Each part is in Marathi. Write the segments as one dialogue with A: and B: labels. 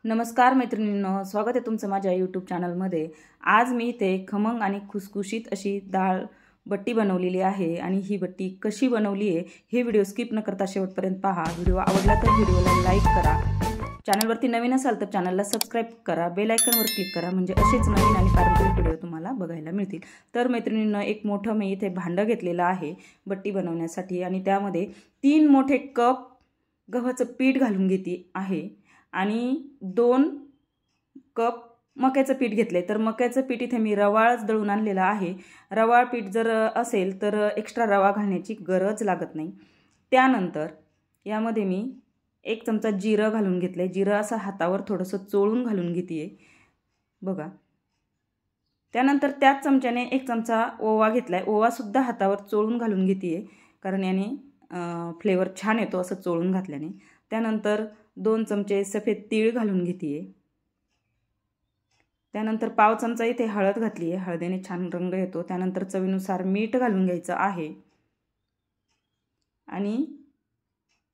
A: नमस्कार मैत्रिणींनो, स्वागत आहे तुमचं माझ्या यूट्यूब चॅनलमध्ये। आज मी इथे खमंग आणि खुसखुशीत अशी डाळ बट्टी बनवलेली आहे आणि ही बट्टी कशी बनवली आहे हे व्हिडिओ स्किप न करता शेवटपर्यंत पहा। व्हिडिओ आवडला तर व्हिडिओला लाईक करा, चॅनलवरती नवीन असाल तर चॅनलला सबस्क्राइब करा, बेल आयकॉनवर क्लिक करा म्हणजे असेच नवीन आणि पारंपरिक व्हिडिओ तुम्हाला बघायला मिळतील। तर मैत्रिणींनो, एक मोठं मी इथे भांडं घेतलेलं आहे बट्टी बनवण्यासाठी आणि त्यामध्ये 3 मोठे कप गव्हाचं पीठ घालून घेते आहे आणि 2 कप मक्याचं पीठ घेतले। तर मक्याचं पीठ इथे मी रवाळच दळून आणलेला आहे। रवाळ पीठ जर असेल तर एक्स्ट्रा रवा घालण्याची गरज लागत नाही। त्यानंतर यामध्ये मी 1 चमचा जिरं घालून घेतले। जिरं असं हातावर थोडंसं चोळून घालून घेते बघा। त्यानंतर त्याच चमच्याने 1 चमचा ओवा घेतलाय। ओवा सुद्धा हातावर चोळून घालून घेते कारण याने फ्लेवर छान येतो असं चोळून घातल्याने। त्यानंतर 2 चमचे सफेद तीळ घालून घेते। त्यानंतर पाव चमचा इथे हळद घातली आहे, हळदीने छान रंग येतो। त्यानंतर चवीनुसार मीठ घालून घ्यायचं आहे आणि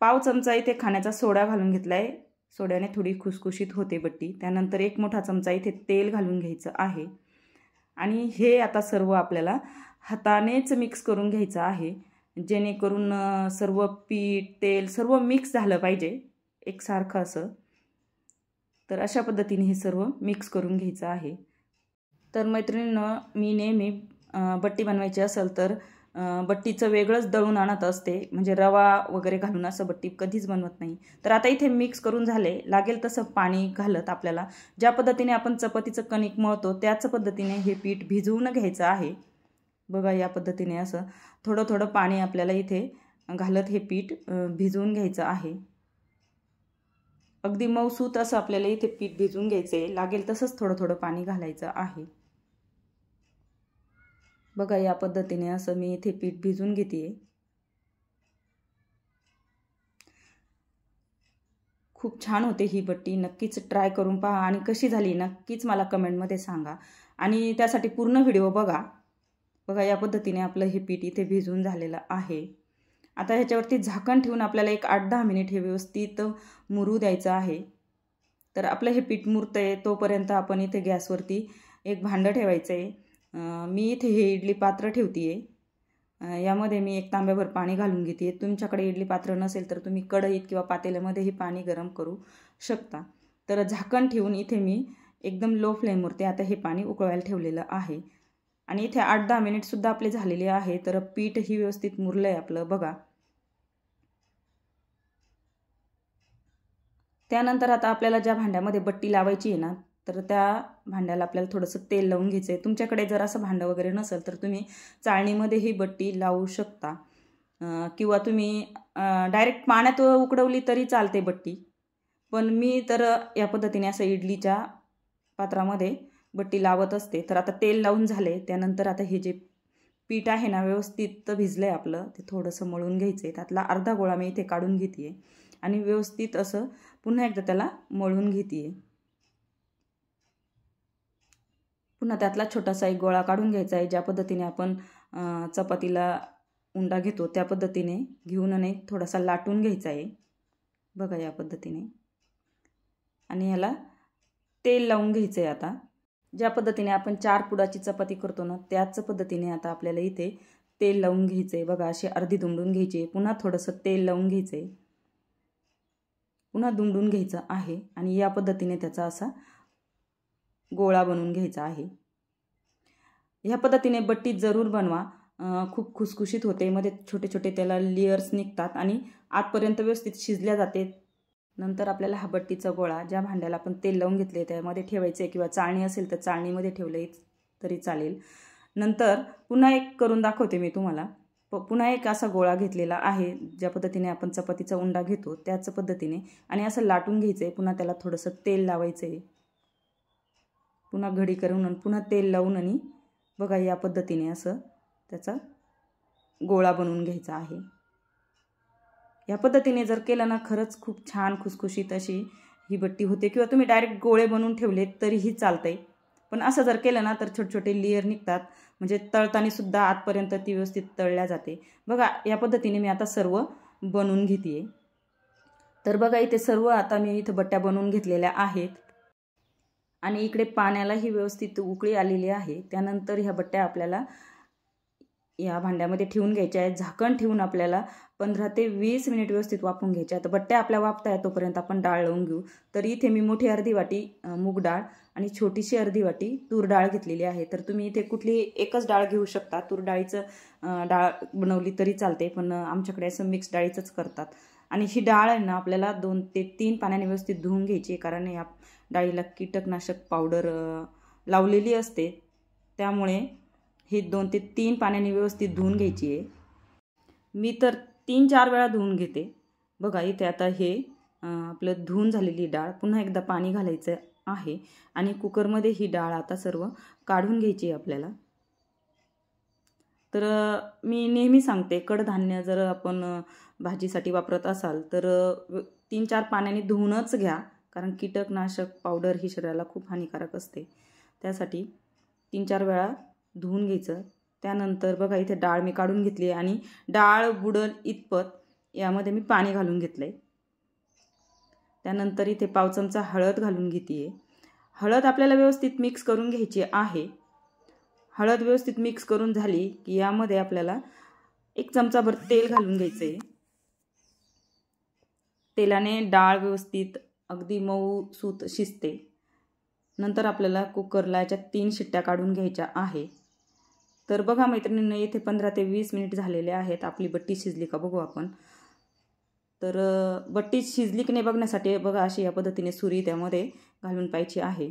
A: पाव चमचा इथे खाण्याचा सोडा घालून घेतलाय, सोड्याने थोडी खुसखुशीत होते बट्टी। त्यानंतर 1 मोठा चमचा इथे तेल घालून घ्यायचं आहे आणि हे आता सर्व आपल्याला हातानेच मिक्स करून घ्यायचं आहे जेणेकरून सर्व पीठ तेल सर्व मिक्स झालं पाहिजे एकसारखं असं। तर अशा पद्धतीने हे सर्व मिक्स करून घ्यायचं आहे। तर मैत्रिणींनो, मी नेहमी बट्टी बनवायची असेल तर बट्टीचं वेगळंच दळून आणत असते, म्हणजे रवा वगैरे घालून असं बट्टी कधीच बनवत नाही। तर आता इथे मिक्स करून झाले, लागेल तसं पाणी घालत आपल्याला ज्या पद्धतीने आपण चपातीचं कणिक मळतो त्याच पद्धतीने हे पीठ भिजवून घ्यायचं आहे बघा। या पद्धतीने असं थोडं थोडं पाणी आपल्याला इथे घालत हे पीठ भिजवून घ्यायचं आहे। अगदी मऊसूत असं आपल्याला इथे पीठ भिजवून घ्यायचे, लागेल तसंच थोडं थोडं पाणी घालायचं आहे बघा। या पद्धतीने असं मी इथे पीठ भिजवून घेते। खूप छान होते ही बट्टी, नक्कीच ट्राय करून पहा आणि कशी झाली नक्कीच मला कमेंटमध्ये सांगा आणि त्यासाठी पूर्ण व्हिडिओ बघा। बघा या पद्धतीने आपलं हे पीठ इथे भिजवून झालेलं आहे। आता ह्याच्यावरती झाकण ठेवून आपल्याला एक 8-10 मिनिट हे व्यवस्थित मुरू द्यायचं आहे। तर आपलं हे पीठ मुरतंय तोपर्यंत आपण इथे गॅसवरती एक भांडं ठेवायचं आहे। मी इथे हे इडली पात्र ठेवते, यामध्ये मी 1 तांब्याभर पाणी घालून घेते। तुमच्याकडे इडली पात्र नसेल तर तुम्ही कढईत किंवा पातेल्यामध्ये हे पाणी गरम करू शकता। तर झाकण ठेवून इथे मी एकदम लो फ्लेमवरती आता हे पाणी उकळायला ठेवलेलं आहे आणि इथे 8-10 मिनिट सुद्धा आपले झालेले आहे। तर पीठ ही व्यवस्थित मुरलंय आपलं बघा। त्यानंतर आता आपल्याला ज्या भांड्यामध्ये बट्टी लावायची आहे ना, तर त्या भांड्याला आपल्याला थोडंसं तेल लावून घ्यायचं आहे। तुमच्याकडे जर असं भांडं वगैरे नसेल तर तुम्ही चाळणीमध्ये ही बट्टी लावू शकता किंवा तुम्ही डायरेक्ट पाण्यात उकडवली तरी चालते बट्टी। पण मी तर या पद्धतीने असं इडलीच्या पात्रामध्ये बट्टी लावत असते। तर आता तेल लावून झाले, त्यानंतर आता हे जे पीठ आहे ना व्यवस्थित भिजलंय आपलं, ते थोडंसं मळून घ्यायचं आहे। त्यातला अर्धा गोळा मी इथे काढून घेते आणि व्यवस्थित असं पुन्हा एकदा त्याला मळून घेते। पुन्हा त्यातला छोटासा एक गोळा काढून घ्यायचा आहे। ज्या पद्धतीने आपण चपातीला उंडा घेतो त्या पद्धतीने घेऊन आणि थोडासा लाटून घ्यायचा आहे बघा या पद्धतीने आणि ह्याला तेल लावून घ्यायचं आहे। आता ज्या पद्धतीने आपण 4 पुडाची चपाती करतो ना त्याच पद्धतीने आता आपल्याला इथे तेल लावून घ्यायचं आहे बघा। अशी अर्धी दुमडून घ्यायची, पुन्हा थोडंसं तेल लावून घ्यायचं आहे, पुन्हा दुमडून घ्यायचं आहे आणि या पद्धतीने त्याचा असा गोळा बनवून घ्यायचा आहे। ह्या पद्धतीने बट्टी जरूर बनवा, खूप खुसखुशीत होते, मध्ये छोटे छोटे त्याला लेयर्स निघतात आणि आतपर्यंत व्यवस्थित शिजल्या जाते। नंतर आपल्याला हा बट्टीचा गोळा ज्या भांड्याला आपण तेल लावून घेतले त्यामध्ये ठेवायचे किंवा चाळणी असेल तर चाळणीमध्ये ठेवले तरी चालेल। नंतर पुन्हा एक करून दाखवते मी तुम्हाला। पुन्हा एक असा गोळा घेतलेला आहे, ज्या पद्धतीने आपण चपातीचा उंडा घेतो त्याच पद्धतीने आणि असं लाटून घ्यायचं आहे। पुन्हा त्याला थोडंसं तेल लावायचं आहे, पुन्हा घडी करून आणि पुन्हा तेल लावून आणि बघा या पद्धतीने असं त्याचा गोळा बनवून घ्यायचा आहे। या पद्धतीने जर केलं ना खरंच खूप छान खुसखुशीत अशी ही बट्टी होते किंवा तुम्ही डायरेक्ट गोळे बनवून ठेवले तरीही चालतंय। पण असं जर केलं ना तर छोटे छोटे लेयर निघतात, म्हणजे तळताना सुद्धा आतपर्यंत ती व्यवस्थित तळल्या जाते बघा। या पद्धतीने मी आता सर्व बनवून घेते। तर बघा इथे सर्व आता मी इथे बट्ट्या बनवून घेतलेल्या आहेत आणि इकडे पाण्यालाही व्यवस्थित उकळी आलेली आहे। त्यानंतर ह्या बट्ट्या आपल्याला या भांड्यामध्ये ठेवून घ्यायच्या आहेत। झाकण ठेवून आपल्याला 15 ते 20 मिनिट व्यवस्थित वाफवून घ्यायच्या। तर बट्ट्या आपल्या वाफताय तोपर्यंत आपण डाळ लावून घेऊ। तर इथे मी मोठी अर्धी वाटी मूग डाळ आणि छोटीशी अर्धी वाटी तूर डाळ घेतलेली आहे। तर तुम्ही इथे कुठली एकच डाळ घेऊ शकता। तूर डाळीचं डाळ बनवली तरी चालते, पण आमच्याकडे असं मिक्स डाळीचंच करतात। आणि ही डाळ आहे ना आपल्याला 2 ते 3 पाण्याने व्यवस्थित धुवून घ्यायची, कारण या डाळीला कीटकनाशक पावडर लावलेली असते, त्यामुळे हे 2 ते 3 पाण्याने व्यवस्थित धुवून घ्यायची आहे। मी तर 3-4 वेळा धुवून घेते। बघा इथे आता हे आपलं धुवून झालेली डाळ पुन्हा एकदा पाणी घालायचं आहे आणि कुकरमध्ये ही डाळ आता सर्व काढून घ्यायची आहे आपल्याला। तर मी नेहमी सांगते, कडधान्य जर आपण भाजीसाठी वापरत असाल तर 3-4 पाण्याने धुवूनच घ्या, कारण कीटकनाशक पावडर ही शरीराला खूप हानिकारक असते। त्यासाठी 3-4 वेळा धुवून घ्यायचं। त्यानंतर बघा इथे डाळ मी काढून घेतली आणि डाळ बुडल इतपत यामध्ये मी पाणी घालून घेतलंय। त्यानंतर इथे पाव चमचा हळद घालून घेते। हळद आपल्याला व्यवस्थित मिक्स करून घ्यायची आहे। हळद व्यवस्थित मिक्स करून झाली की यामध्ये आपल्याला 1 चमचाभर तेल घालून घ्यायचे। तेलाने डाळ व्यवस्थित अगदी मऊसूत शिजते। नंतर आपल्याला कुकरला याच्या 3 शिट्ट्या काढून घ्यायच्या आहे। तर बघा मैत्रिणींनो, इथे 15 ते 20 मिनिट झालेले आहेत। आपली बट्टी शिजली का बघू आपण। तर बट्टी शिजली की नाही बघण्यासाठी बघा अशी या पद्धतीने सुरी त्यामध्ये घालून पाहिजे आहे।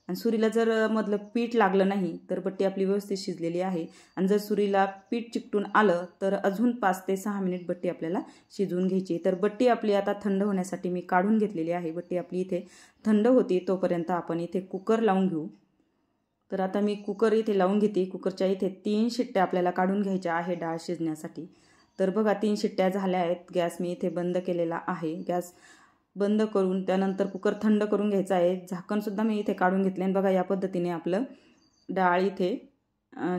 A: आणि सुरीला जर मधलं पीठ लागलं नाही तर बट्टी आपली व्यवस्थित शिजलेली आहे। आणि जर सुरीला पीठ चिकटून आलं तर अजून 5 ते 6 मिनिट बट्टी आपल्याला शिजवून घ्यायची। तर बट्टी आपली आता थंड होण्यासाठी मी काढून घेतलेली आहे। बट्टी आपली इथे थंड होती तोपर्यंत आपण इथे कुकर लावून घेऊ। तर आता मी कुकर इथे लावून घेते। कुकरच्या इथे 3 शिट्ट्या आपल्याला काढून घ्यायच्या आहे डाळ शिजण्यासाठी। तर बघा 3 शिट्ट्या झाल्या आहेत। गॅस मी इथे बंद केलेला आहे। गॅस बंद करून त्यानंतर कुकर थंड करून घ्यायचा आहे। झाकणसुद्धा मी इथे काढून घेतले आणि बघा या पद्धतीने आपलं डाळ इथे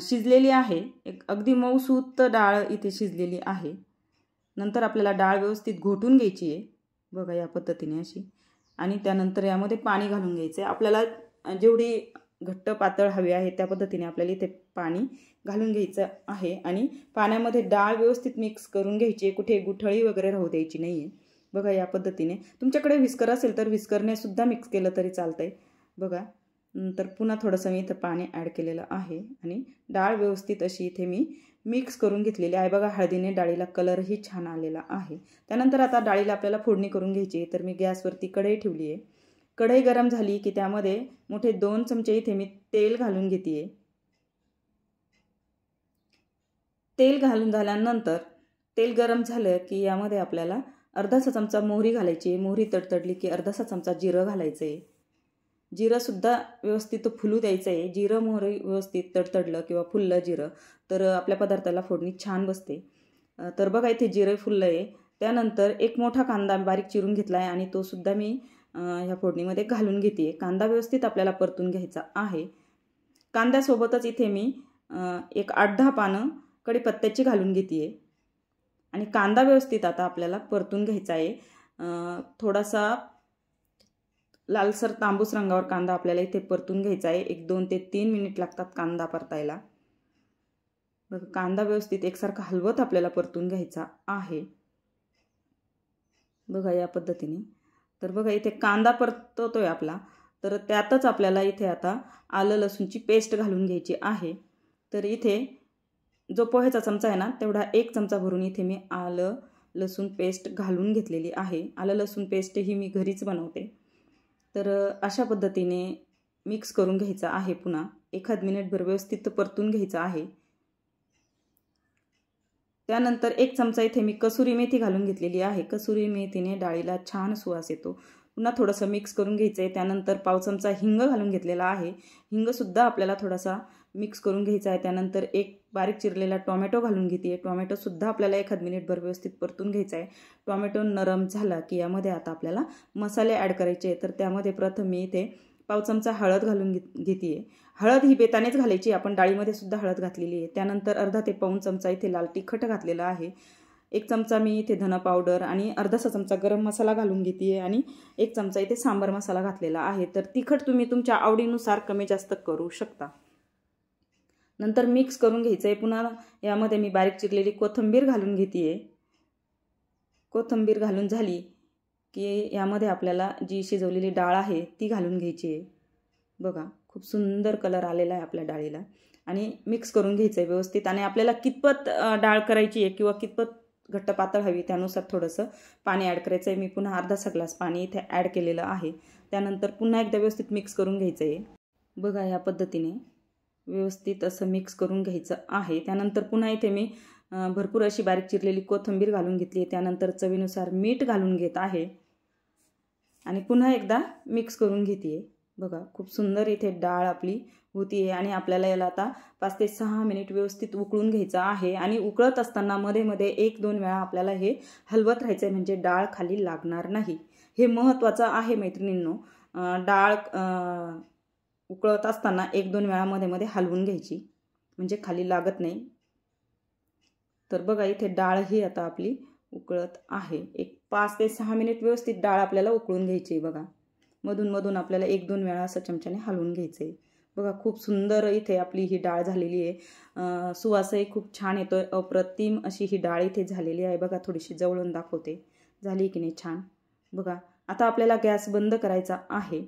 A: शिजलेली आहे। एक अगदी मऊसूत डाळ इथे शिजलेली आहे। नंतर आपल्याला डाळ व्यवस्थित घोटून घ्यायची आहे, बघा या पद्धतीने अशी। आणि त्यानंतर यामध्ये पाणी घालून घ्यायचं आहे। आपल्याला जेवढी घट्ट पातळ हवी आहे त्या पद्धतीने आपल्याला इथे पाणी घालून घ्यायचं आहे। आणि पाण्यामध्ये डाळ व्यवस्थित मिक्स करून घ्यायची आहे, कुठे गुठळी वगैरे राहू द्यायची नाही आहे। बघा या पद्धतीने तुमच्याकडे व्हिस्कर असेल तर व्हिस्करने सुद्धा मिक्स केलं तरी चालतंय। बघा नंतर पुन्हा थोडंसं मी इथं पाणी ॲड केलेलं आहे आणि डाळ व्यवस्थित अशी इथे मी मिक्स करून घेतलेली आहे। बघा हळदीने डाळीला कलरही छान आलेला आहे। त्यानंतर आता डाळीला आपल्याला फोडणी करून घ्यायची आहे। तर मी गॅसवरती कढई ठेवली आहे। कढई गरम झाली की त्यामध्ये मोठे 2 चमचे इथे मी तेल घालून घेते। तेल घालून झाल्यानंतर तेल गरम झालं की यामध्ये आपल्याला अर्धासा चमचा मोहरी घालायची। मोहरी तडतडली की अर्धासा चमचा जिरं घालायचं आहे। जिरंसुद्धा व्यवस्थित फुलू द्यायचं आहे। जिरं मोहरी व्यवस्थित तडतडलं किंवा फुललं जिरं तर आपल्या पदार्थाला फोडणी छान बसते। तर बघा इथे जिरं फुललं आहे। त्यानंतर 1 मोठा कांदा बारीक चिरून घेतला आहे आणि तो सुद्धा मी ह्या फोडणीमध्ये घालून घेते। कांदा व्यवस्थित आपल्याला परतून घ्यायचा आहे। कांद्यासोबतच इथे मी 1 8-10 पानं कढीपत्त्याची घालून घेते आणि कांदा व्यवस्थित आता आपल्याला परतून घ्यायचा आहे। थोडासा लालसर तांबूस रंगावर कांदा आपल्याला इथे परतून घ्यायचा आहे। 1-2 ते 3 मिनिट लागतात कांदा परतायला। बघा कांदा व्यवस्थित एकसारखा हलवत आपल्याला परतून घ्यायचा आहे, बघा या पद्धतीने। तर बघा इथे कांदा परततोय आपला, तर त्यातच आपल्याला इथे आता आलं लसूणची पेस्ट घालून घ्यायची आहे। तर इथे जो पोह्याचा चमचा आहे ना तेवढा 1 चमचा भरून इथे मी आलं लसूण पेस्ट घालून घेतलेली आहे। आलं लसूण पेस्ट ही मी घरीच बनवते। तर अशा पद्धतीने मिक्स करून घ्यायचं आहे। पुन्हा 1 मिनिटभर व्यवस्थित परतून घ्यायचं आहे। त्यानंतर 1 चमचा इथे मी कसुरी मेथी घालून घेतलेली आहे। कसुरी मेथीने डाळीला छान सुवास येतो। पुन्हा थोडंसं मिक्स करून घ्यायचं आहे। त्यानंतर पाव चमचा हिंग घालून घेतलेला आहे। हिंगसुद्धा आपल्याला थोडासा मिक्स करून घ्यायचा आहे। त्यानंतर 1 बारीक चिरलेला टोमॅटो घालून घेते। टोमॅटोसुद्धा आपल्याला 1 मिनिटभर व्यवस्थित परतून घ्यायचा आहे। टोमॅटो नरम झाला की यामध्ये आता आपल्याला मसाले ॲड करायचे। तर त्यामध्ये प्रथम मी इथे पाव चमचा हळद घालून घेते। हळद ही बेतानेच घालायची, आपण डाळीमध्ये सुद्धा हळद घातलेली आहे। त्यानंतर अर्धा ते पाऊण चमचा इथे लाल तिखट घातलेला आहे। 1 चमचा मी इथे धना पावडर आणि अर्धासा चमचा गरम मसाला घालून घेते आणि 1 चमचा इथे सांबार मसाला घातलेला आहे. तर तिखट तुम्ही तुमच्या आवडीनुसार कमी जास्त करू शकता. नंतर मिक्स करून घ्यायचं आहे. पुन्हा यामध्ये मी बारीक चिरलेली कोथिंबीर घालून घेते आहे. कोथिंबीर घालून झाली की यामध्ये आपल्याला जी शिजवलेली डाळ आहे ती घालून घ्यायची आहे. बघा खूप सुंदर कलर आलेला आहे आपल्या डाळीला आणि मिक्स करून घ्यायचं आहे व्यवस्थित. आणि आपल्याला कितपत डाळ करायची आहे किंवा कितपत घट्ट पातळ हवी त्यानुसार थोडंसं पाणी ॲड करायचं आहे. मी पुन्हा अर्धासा ग्लास पाणी इथे ॲड केलेलं आहे. त्यानंतर पुन्हा एकदा व्यवस्थित मिक्स करून घ्यायचं आहे. बघा या पद्धतीने व्यवस्थित असं मिक्स करून घ्यायचं आहे. त्यानंतर पुन्हा इथे मी भरपूर अशी बारीक चिरलेली कोथिंबीर घालून घेतली आहे. त्यानंतर चवीनुसार मीठ घालून घेत आहे आणि पुन्हा एकदा मिक्स करून घेते आहे. बघा खूप सुंदर इथे डाळ आपली होती आहे आणि आपल्याला याला आता 5 ते 6 मिनिट व्यवस्थित उकळून घ्यायचं आहे. आणि उकळत असताना मध्ये मध्ये 1-2 वेळा आपल्याला हे हलवत राहायचं आहे म्हणजे डाळ खाली लागणार नाही. हे महत्त्वाचं आहे मैत्रिणींनो. डाळ उकळत असताना 1-2 वेळा मध्ये मध्ये हलवून घ्यायची म्हणजे खाली लागत नाही. तर बघा इथे डाळ ही आता आपली उकळत आहे. 5 ते 6 मिनिट व्यवस्थित डाळ आपल्याला उकळून घ्यायची आहे. बघा मधून मधून आपल्याला 1-2 वेळा असं चमच्याने हलवून घ्यायचं आहे. बघा खूप सुंदर इथे आपली ही डाळ झालेली आहे. सुवासही खूप छान येतोय. अप्रतिम अशी ही डाळ इथे झालेली आहे. बघा थोडीशी जवळून दाखवते. झाली की नाही छान. बघा आता आपल्याला गॅस बंद करायचा आहे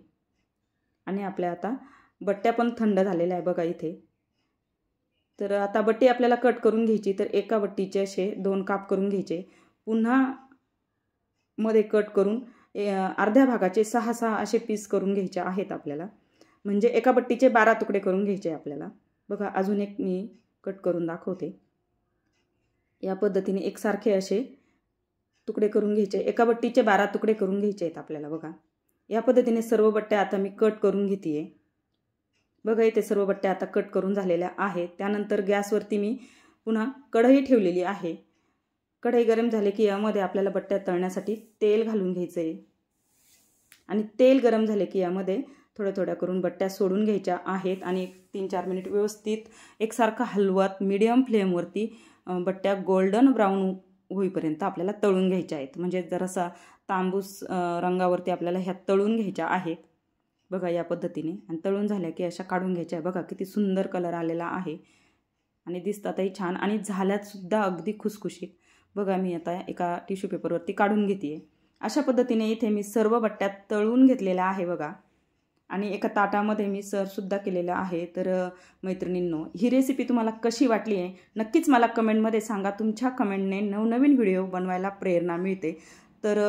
A: आणि आपल्या आता बट्ट्या पण थंड झालेल्या आहे. बघा इथे तर आता बट्टी आपल्याला कट करून घ्यायची. तर एका बट्टीचे असे 2 काप करून घ्यायचे. पुन्हा मध्ये कट करून अर्ध्या भागाचे 6-6 असे पीस करून घ्यायचे आहेत आपल्याला. म्हणजे एका बट्टीचे 12 तुकडे करून घ्यायचे आपल्याला. बघा अजून एक मी कट करून दाखवते. या पद्धतीने एकसारखे असे तुकडे करून घ्यायचे. एका बट्टीचे 12 तुकडे करून घ्यायचे आहेत आपल्याला. बघा या पद्धतीने सर्व बट्ट्या आता मी कट करून घेते आहे. बघा इथे सर्व बट्ट्या आता कट करून झालेल्या आहेत. त्यानंतर गॅसवरती मी पुन्हा कढई ठेवलेली आहे. कढई गरम झाली की यामध्ये आपल्याला बट्ट्या तळण्यासाठी तेल घालून घ्यायचं आहे. आणि तेल गरम झाले की यामध्ये थोड्या थोड्या करून बट्ट्या सोडून घ्यायच्या आहेत आणि 3-4 मिनिट व्यवस्थित एकसारखा हलवत मीडियम फ्लेमवरती बट्ट्या गोल्डन ब्राऊन होईपर्यंत आपल्याला तळून घ्यायच्या आहेत. म्हणजे जरासा तांबूस रंगावरती आपल्याला ह्या तळून घ्यायच्या आहेत. बघा या पद्धतीने. आणि तळून झाल्या की अशा काढून घ्यायच्या. बघा किती सुंदर कलर आलेला आहे आणि दिसतातही छान आणि झाल्यात सुद्धा अगदी खुसखुशीत. बघा मी आता एका टिश्यू पेपरवरती काढून घेते आहे. अशा पद्धतीने इथे मी सर्व बट्ट्या तळून घेतलेल्या आहे. बघा आणि एका ताटामध्ये मी सर्वसुद्धा केलेलं आहे. तर मैत्रिणींनो ही रेसिपी तुम्हाला कशी वाटली आहे नक्कीच मला कमेंटमध्ये सांगा. तुमच्या कमेंटने नवनवीन व्हिडिओ बनवायला प्रेरणा मिळते. तर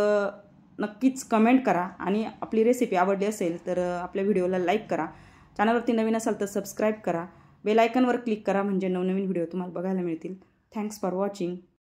A: नक्कीच कमेंट करा आणि आपली रेसिपी आवडली असेल तर आपल्या व्हिडिओला लाईक करा. चॅनलवरती नवीन असाल तर सबस्क्राईब करा. बेल आयकॉनवर क्लिक करा म्हणजे नवनवीन व्हिडिओ तुम्हाला बघायला मिळतील. Thanks for watching.